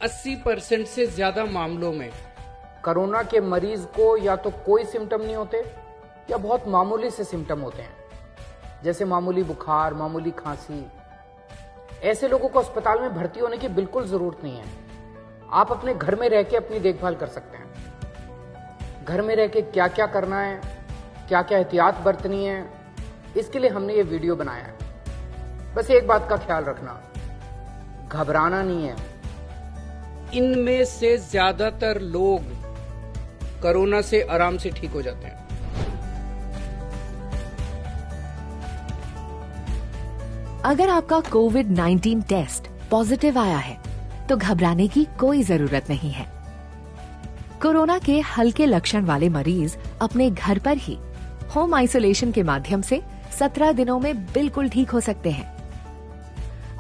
80% से ज्यादा मामलों में कोरोना के मरीज को या तो कोई सिम्टम नहीं होते या बहुत मामूली से सिम्टम होते हैं, जैसे मामूली बुखार, मामूली खांसी। ऐसे लोगों को अस्पताल में भर्ती होने की बिल्कुल जरूरत नहीं है। आप अपने घर में रह के अपनी देखभाल कर सकते हैं। घर में रह के क्या क्या करना है, क्या क्या एहतियात बरतनी है, इसके लिए हमने ये वीडियो बनाया है। बस एक बात का ख्याल रखना, घबराना नहीं है। इनमें से ज्यादातर लोग कोरोना से आराम से ठीक हो जाते हैं। अगर आपका कोविड-19 टेस्ट पॉजिटिव आया है तो घबराने की कोई जरूरत नहीं है। कोरोना के हल्के लक्षण वाले मरीज अपने घर पर ही होम आइसोलेशन के माध्यम से 17 दिनों में बिल्कुल ठीक हो सकते हैं।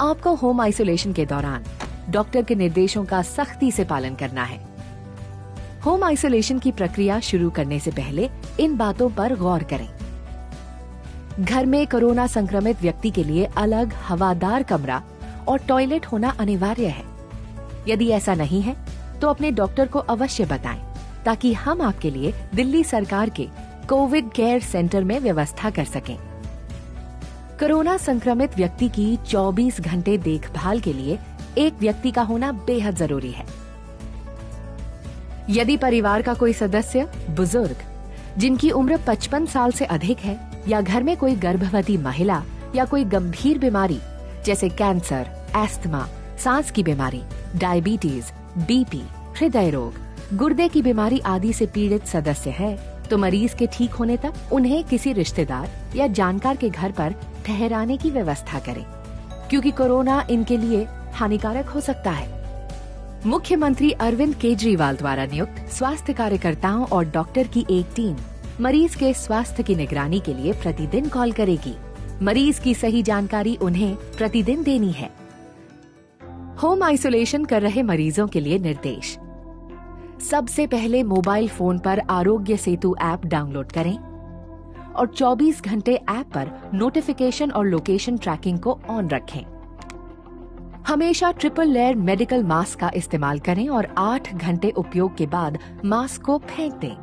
आपको होम आइसोलेशन के दौरान डॉक्टर के निर्देशों का सख्ती से पालन करना है। होम आइसोलेशन की प्रक्रिया शुरू करने से पहले इन बातों पर गौर करें। घर में कोरोना संक्रमित व्यक्ति के लिए अलग हवादार कमरा और टॉयलेट होना अनिवार्य है। यदि ऐसा नहीं है तो अपने डॉक्टर को अवश्य बताएं, ताकि हम आपके लिए दिल्ली सरकार के कोविड केयर सेंटर में व्यवस्था कर सकें। कोरोना संक्रमित व्यक्ति की 24 घंटे देखभाल के लिए एक व्यक्ति का होना बेहद जरूरी है। यदि परिवार का कोई सदस्य बुजुर्ग जिनकी उम्र 55 साल से अधिक है या घर में कोई गर्भवती महिला या कोई गंभीर बीमारी जैसे कैंसर, एस्थमा, सांस की बीमारी, डायबिटीज, बीपी, हृदय रोग, गुर्दे की बीमारी आदि से पीड़ित सदस्य है तो मरीज के ठीक होने तक उन्हें किसी रिश्तेदार या जानकार के घर पर ठहराने की व्यवस्था करें, क्योंकि कोरोना इनके लिए हानिकारक हो सकता है। मुख्यमंत्री अरविंद केजरीवाल द्वारा नियुक्त स्वास्थ्य कार्यकर्ताओं और डॉक्टर की एक टीम मरीज के स्वास्थ्य की निगरानी के लिए प्रतिदिन कॉल करेगी। मरीज की सही जानकारी उन्हें प्रतिदिन देनी है। होम आइसोलेशन कर रहे मरीजों के लिए निर्देश। सबसे पहले मोबाइल फोन पर आरोग्य सेतु ऐप डाउनलोड करें और 24 घंटे ऐप पर नोटिफिकेशन और लोकेशन ट्रैकिंग को ऑन रखें। हमेशा ट्रिपल लेयर मेडिकल मास्क का इस्तेमाल करें और 8 घंटे उपयोग के बाद मास्क को फेंक दें।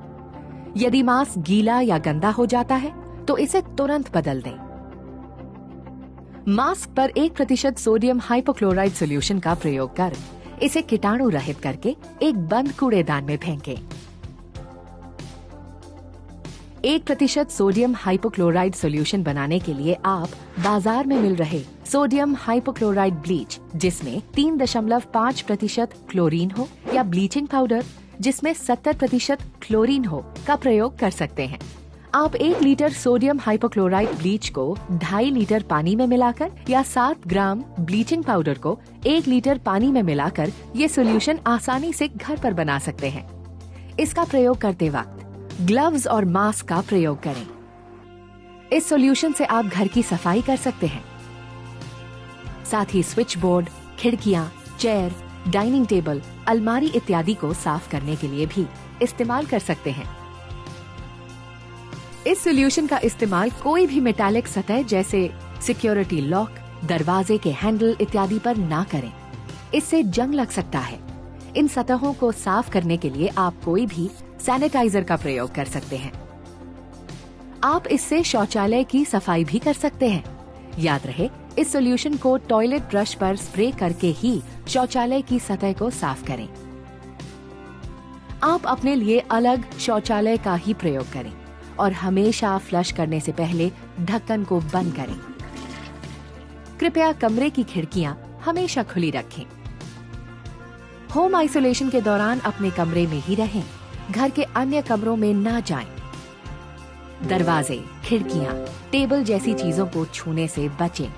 यदि मास्क गीला या गंदा हो जाता है तो इसे तुरंत बदल दें। मास्क पर 1% सोडियम हाइपोक्लोराइड सॉल्यूशन का प्रयोग कर इसे कीटाणु रहित करके एक बंद कूड़ेदान में फेंकें। 1% सोडियम हाइपोक्लोराइड सॉल्यूशन बनाने के लिए आप बाजार में मिल रहे सोडियम हाइपोक्लोराइड ब्लीच जिसमें 3.5% क्लोरीन हो या ब्लीचिंग पाउडर जिसमें 70% क्लोरीन हो का प्रयोग कर सकते हैं। आप 1 लीटर सोडियम हाइपोक्लोराइड ब्लीच को 2.5 लीटर पानी में मिलाकर या 7 ग्राम ब्लीचिंग पाउडर को 1 लीटर पानी में मिलाकर ये सॉल्यूशन आसानी से घर पर बना सकते हैं। इसका प्रयोग करते वक्त ग्लव्स और मास्क का प्रयोग करें। इस सॉल्यूशन से आप घर की सफाई कर सकते हैं। साथ ही स्विच बोर्ड, खिड़कियां, चेयर, डाइनिंग टेबल, अलमारी इत्यादि को साफ करने के लिए भी इस्तेमाल कर सकते हैं। इस सॉल्यूशन का इस्तेमाल कोई भी मेटालिक सतह जैसे सिक्योरिटी लॉक, दरवाजे के हैंडल इत्यादि पर ना करें। इससे जंग लग सकता है। इन सतहों को साफ करने के लिए आप कोई भी सैनिटाइजर का प्रयोग कर सकते हैं। आप इससे शौचालय की सफाई भी कर सकते हैं। याद रहे, इस सॉल्यूशन को टॉयलेट ब्रश पर स्प्रे करके ही शौचालय की सतह को साफ करें। आप अपने लिए अलग शौचालय का ही प्रयोग करें और हमेशा फ्लश करने से पहले ढक्कन को बंद करें। कृपया कमरे की खिड़कियां हमेशा खुली रखें। होम आइसोलेशन के दौरान अपने कमरे में ही रहें, घर के अन्य कमरों में ना जाएं। दरवाजे, खिड़कियां, टेबल जैसी चीजों को छूने से बचें,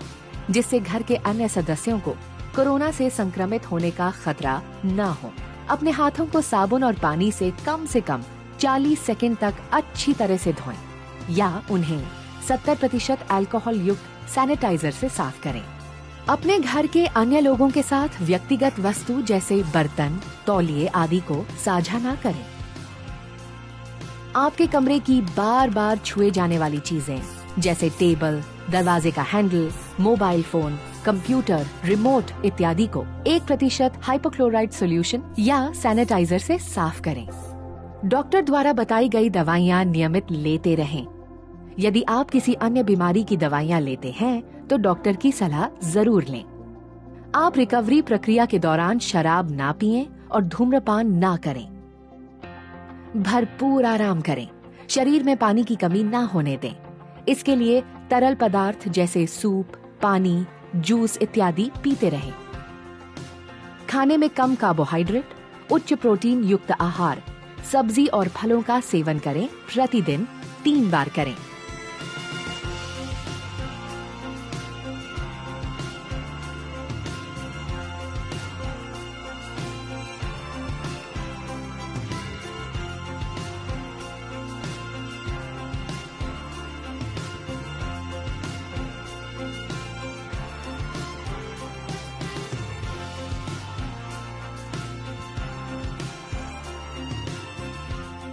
जिससे घर के अन्य सदस्यों को कोरोना से संक्रमित होने का खतरा न हो। अपने हाथों को साबुन और पानी से कम 40 सेकंड तक अच्छी तरह से धोएं या उन्हें 70% अल्कोहल युक्त सैनिटाइजर से साफ करें। अपने घर के अन्य लोगों के साथ व्यक्तिगत वस्तु जैसे बर्तन, तौलिए आदि को साझा ना करें। आपके कमरे की बार बार छुए जाने वाली चीजें जैसे टेबल, दरवाजे का handle, mobile phone, computer, remote इत्यादि को 1% हाइपोक्लोराइड सॉल्यूशन या सैनिटाइजर से साफ करें। डॉक्टर द्वारा बताई गई दवाइयाँ नियमित लेते रहें। यदि आप किसी अन्य बीमारी की दवाइयाँ लेते हैं तो डॉक्टर की सलाह जरूर लें। आप रिकवरी प्रक्रिया के दौरान शराब ना पिएं और धूम्रपान ना करें। भरपूर आराम करें। शरीर में पानी की कमी ना होने दें। इसके लिए तरल पदार्थ जैसे सूप, पानी, जूस इत्यादि पीते रहें। खाने में कम कार्बोहाइड्रेट, उच्च प्रोटीन युक्त आहार, सब्जी और फलों का सेवन करें। प्रतिदिन 3 बार करें।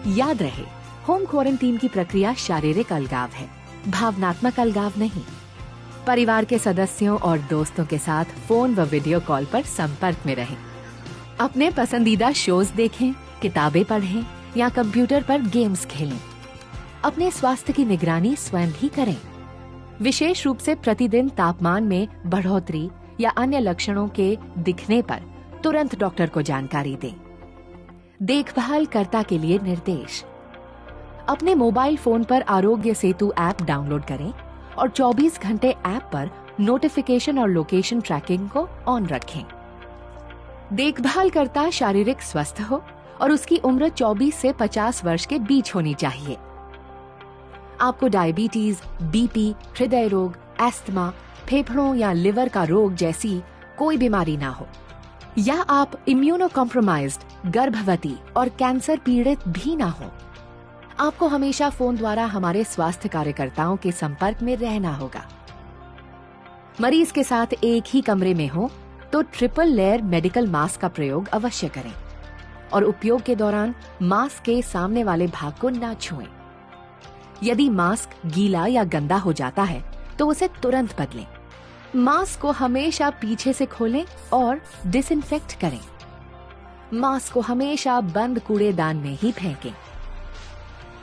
याद रहे, होम क्वारंटीन की प्रक्रिया शारीरिक अलगाव है, भावनात्मक अलगाव नहीं। परिवार के सदस्यों और दोस्तों के साथ फोन व वीडियो कॉल पर संपर्क में रहें। अपने पसंदीदा शोज देखें, किताबें पढ़ें या कंप्यूटर पर गेम्स खेलें। अपने स्वास्थ्य की निगरानी स्वयं ही करें। विशेष रूप से प्रतिदिन तापमान में बढ़ोतरी या अन्य लक्षणों के दिखने पर तुरंत डॉक्टर को जानकारी दें। देखभाल कर्ता के लिए निर्देश। अपने मोबाइल फोन पर आरोग्य सेतु ऐप डाउनलोड करें और 24 घंटे ऐप पर नोटिफिकेशन और लोकेशन ट्रैकिंग को ऑन रखें। देखभाल कर्ता शारीरिक स्वस्थ हो और उसकी उम्र 24 से 50 वर्ष के बीच होनी चाहिए। आपको डायबिटीज, बीपी, हृदय रोग, एस्थमा, फेफड़ों या लिवर का रोग जैसी कोई बीमारी ना हो, या आप इम्यूनो कॉम्प्रोमाइज्ड, गर्भवती और कैंसर पीड़ित भी ना हो। आपको हमेशा फोन द्वारा हमारे स्वास्थ्य कार्यकर्ताओं के संपर्क में रहना होगा। मरीज के साथ एक ही कमरे में हो तो ट्रिपल लेयर मेडिकल मास्क का प्रयोग अवश्य करें और उपयोग के दौरान मास्क के सामने वाले भाग को न छुएं। यदि मास्क गीला या गंदा हो जाता है तो उसे तुरंत बदलें। मास्क को हमेशा पीछे से खोलें और डिसइंफेक्ट करें। मास्क को हमेशा बंद कूड़ेदान में ही फेंकें।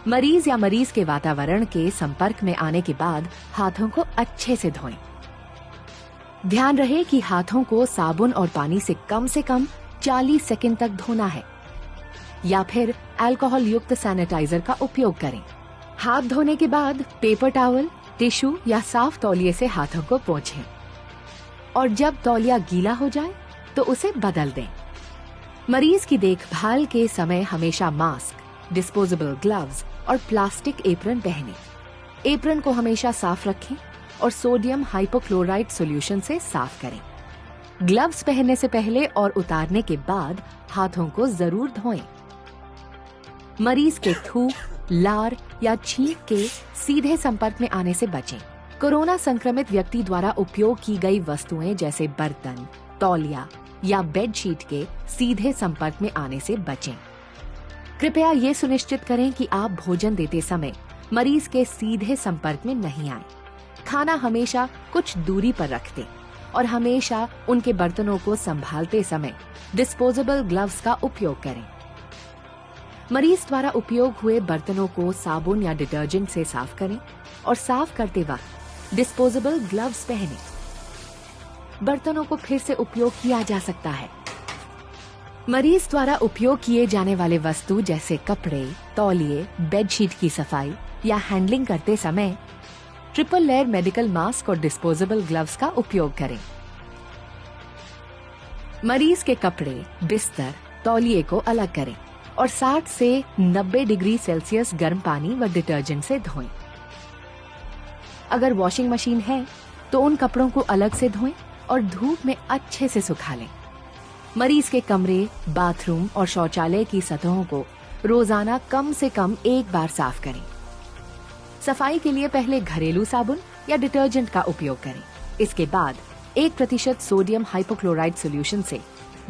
मरीज या मरीज के वातावरण के संपर्क में आने के बाद हाथों को अच्छे से धोएं। ध्यान रहे कि हाथों को साबुन और पानी से कम 40 सेकंड तक धोना है या फिर अल्कोहल युक्त सैनिटाइजर का उपयोग करें। हाथ धोने के बाद पेपर टॉवल, टिश्यू या साफ तौलिए से हाथों को पोंछें और जब तौलिया गीला हो जाए तो उसे बदल दें। मरीज की देखभाल के समय हमेशा मास्क, डिस्पोजेबल ग्लव्स और प्लास्टिक एप्रन पहनें। एप्रन को हमेशा साफ रखें और सोडियम हाइपोक्लोराइड सॉल्यूशन से साफ करें। ग्लव्स पहनने से पहले और उतारने के बाद हाथों को जरूर धोएं। मरीज के थूक, लार या छींक के सीधे संपर्क में आने से बचें। कोरोना संक्रमित व्यक्ति द्वारा उपयोग की गई वस्तुएं जैसे बर्तन, तौलिया या बेडशीट के सीधे संपर्क में आने से बचें। कृपया ये सुनिश्चित करें कि आप भोजन देते समय मरीज के सीधे संपर्क में नहीं आए। खाना हमेशा कुछ दूरी पर रख दें और हमेशा उनके बर्तनों को संभालते समय डिस्पोजेबल ग्लव्स का उपयोग करें। मरीज द्वारा उपयोग हुए बर्तनों को साबुन या डिटर्जेंट से साफ करें और साफ करते वक्त डिस्पोजेबल ग्लव्स पहनें। बर्तनों को फिर से उपयोग किया जा सकता है। मरीज द्वारा उपयोग किए जाने वाले वस्तु जैसे कपड़े, तौलिए, बेडशीट की सफाई या हैंडलिंग करते समय ट्रिपल लेयर मेडिकल मास्क और डिस्पोजेबल ग्लव्स का उपयोग करें। मरीज के कपड़े, बिस्तर, तौलिए को अलग करें और 60 से 90 डिग्री सेल्सियस गर्म पानी व डिटर्जेंट से धोएं। अगर वॉशिंग मशीन है तो उन कपड़ों को अलग से धोएं और धूप में अच्छे से सुखा लें। मरीज के कमरे, बाथरूम और शौचालय की सतहों को रोजाना कम से कम 1 बार साफ करें। सफाई के लिए पहले घरेलू साबुन या डिटर्जेंट का उपयोग करें। इसके बाद 1% सोडियम हाइपोक्लोराइड सॉल्यूशन से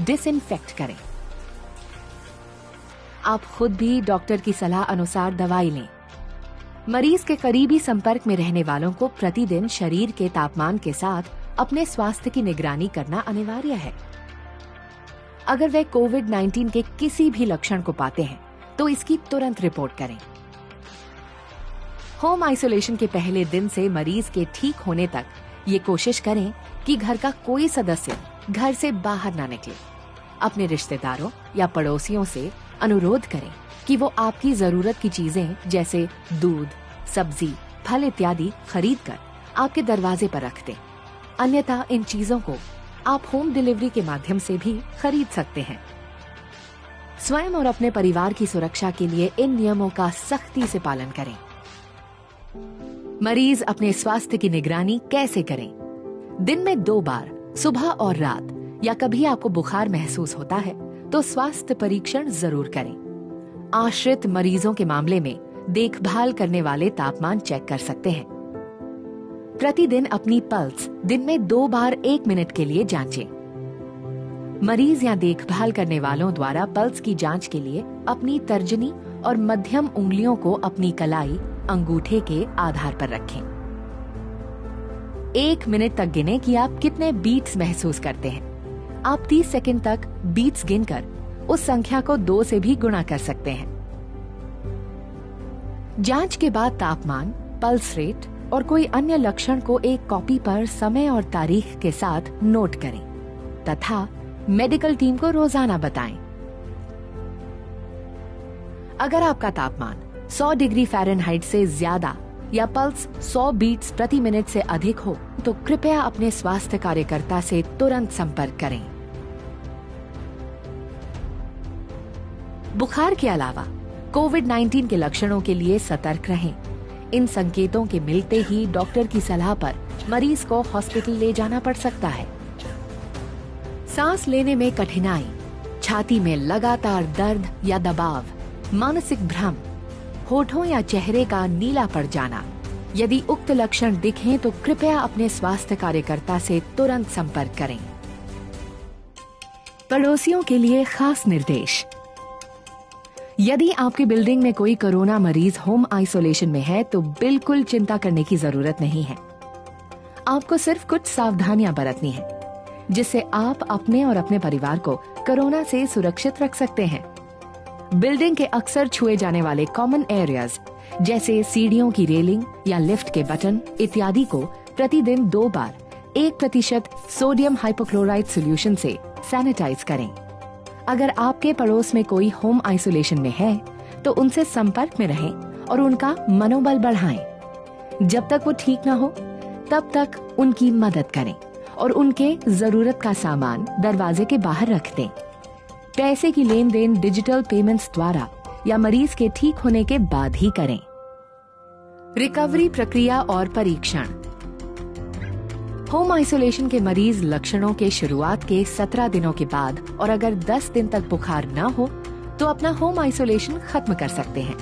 डिसइंफेक्ट करें। आप खुद भी डॉक्टर की सलाह अनुसार दवाई लें। मरीज के करीबी संपर्क में रहने वालों को प्रतिदिन शरीर के तापमान के साथ अपने स्वास्थ्य की निगरानी करना अनिवार्य है। अगर वे कोविड-19 के किसी भी लक्षण को पाते हैं तो इसकी तुरंत रिपोर्ट करें। होम आइसोलेशन के पहले दिन से मरीज के ठीक होने तक ये कोशिश करें कि घर का कोई सदस्य घर से बाहर ना निकले। अपने रिश्तेदारों या पड़ोसियों से अनुरोध करें कि वो आपकी जरूरत की चीजें जैसे दूध, सब्जी, फल इत्यादि खरीद कर आपके दरवाजे पर रख दें। अन्यथा इन चीजों को आप होम डिलीवरी के माध्यम से भी खरीद सकते हैं। स्वयं और अपने परिवार की सुरक्षा के लिए इन नियमों का सख्ती से पालन करें। मरीज अपने स्वास्थ्य की निगरानी कैसे करें? दिन में 2 बार, सुबह और रात, या कभी आपको बुखार महसूस होता है तो स्वास्थ्य परीक्षण जरूर करें। आश्रित मरीजों के मामले में देखभाल करने वाले तापमान चेक कर सकते हैं। प्रतिदिन अपनी पल्स दिन में 2 बार 1 मिनट के लिए जांचें। मरीज या देखभाल करने वालों द्वारा पल्स की जांच के लिए अपनी तर्जनी और मध्यम उंगलियों को अपनी कलाई, अंगूठे के आधार पर रखें। 1 मिनट तक गिने कि आप कितने बीट्स महसूस करते हैं। आप 30 सेकंड तक बीट्स गिनकर उस संख्या को 2 से भी गुणा कर सकते हैं। जांच के बाद तापमान, पल्स रेट और कोई अन्य लक्षण को एक कॉपी पर समय और तारीख के साथ नोट करें तथा मेडिकल टीम को रोजाना बताएं। अगर आपका तापमान 100 डिग्री फ़ारेनहाइट से ज्यादा या पल्स 100 बीट्स प्रति मिनट से अधिक हो तो कृपया अपने स्वास्थ्य कार्यकर्ता से तुरंत संपर्क करें। बुखार के अलावा कोविड-19 के लक्षणों के लिए सतर्क रहें। इन संकेतों के मिलते ही डॉक्टर की सलाह पर मरीज को हॉस्पिटल ले जाना पड़ सकता है। सांस लेने में कठिनाई, छाती में लगातार दर्द या दबाव, मानसिक भ्रम, होठों या चेहरे का नीला पड़ जाना, यदि उक्त लक्षण दिखें तो कृपया अपने स्वास्थ्य कार्यकर्ता से तुरंत संपर्क करें। पड़ोसियों के लिए खास निर्देश। यदि आपकी बिल्डिंग में कोई कोरोना मरीज होम आइसोलेशन में है तो बिल्कुल चिंता करने की जरूरत नहीं है। आपको सिर्फ कुछ सावधानियां बरतनी है जिससे आप अपने और अपने परिवार को कोरोना से सुरक्षित रख सकते हैं। बिल्डिंग के अक्सर छुए जाने वाले कॉमन एरियाज जैसे सीढ़ियों की रेलिंग या लिफ्ट के बटन इत्यादि को प्रतिदिन 2 बार 1% सोडियम हाइपोक्लोराइड सॉल्यूशन से सैनिटाइज करें। अगर आपके पड़ोस में कोई होम आइसोलेशन में है तो उनसे संपर्क में रहें और उनका मनोबल बढ़ाएं। जब तक वो ठीक ना हो तब तक उनकी मदद करें और उनके जरूरत का सामान दरवाजे के बाहर रख दें। पैसे की लेन देन डिजिटल पेमेंट्स द्वारा या मरीज के ठीक होने के बाद ही करें। रिकवरी प्रक्रिया और परीक्षण। होम आइसोलेशन के मरीज लक्षणों के शुरुआत के 17 दिनों के बाद और अगर 10 दिन तक बुखार न हो तो अपना होम आइसोलेशन खत्म कर सकते हैं।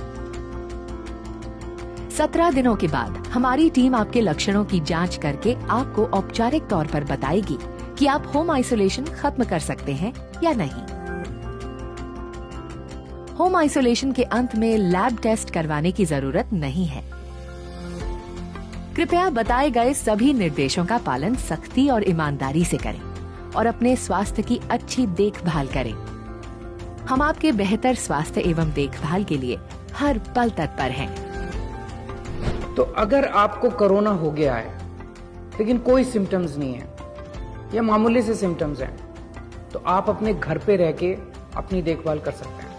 17 दिनों के बाद हमारी टीम आपके लक्षणों की जांच करके आपको औपचारिक तौर पर बताएगी कि आप होम आइसोलेशन खत्म कर सकते हैं या नहीं। होम आइसोलेशन के अंत में लैब टेस्ट करवाने की जरूरत नहीं है। कृपया बताए गए सभी निर्देशों का पालन सख्ती और ईमानदारी से करें और अपने स्वास्थ्य की अच्छी देखभाल करें। हम आपके बेहतर स्वास्थ्य एवं देखभाल के लिए हर पल तत्पर हैं। तो अगर आपको कोरोना हो गया है लेकिन कोई सिम्टम्स नहीं है या मामूली से सिम्टम्स हैं तो आप अपने घर पे रह के अपनी देखभाल कर सकते हैं।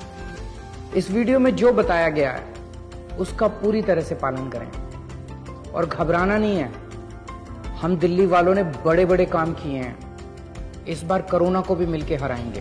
इस वीडियो में जो बताया गया है उसका पूरी तरह से पालन करें और घबराना नहीं है। हम दिल्ली वालों ने बड़े बड़े काम किए हैं, इस बार कोरोना को भी मिलके हराएंगे।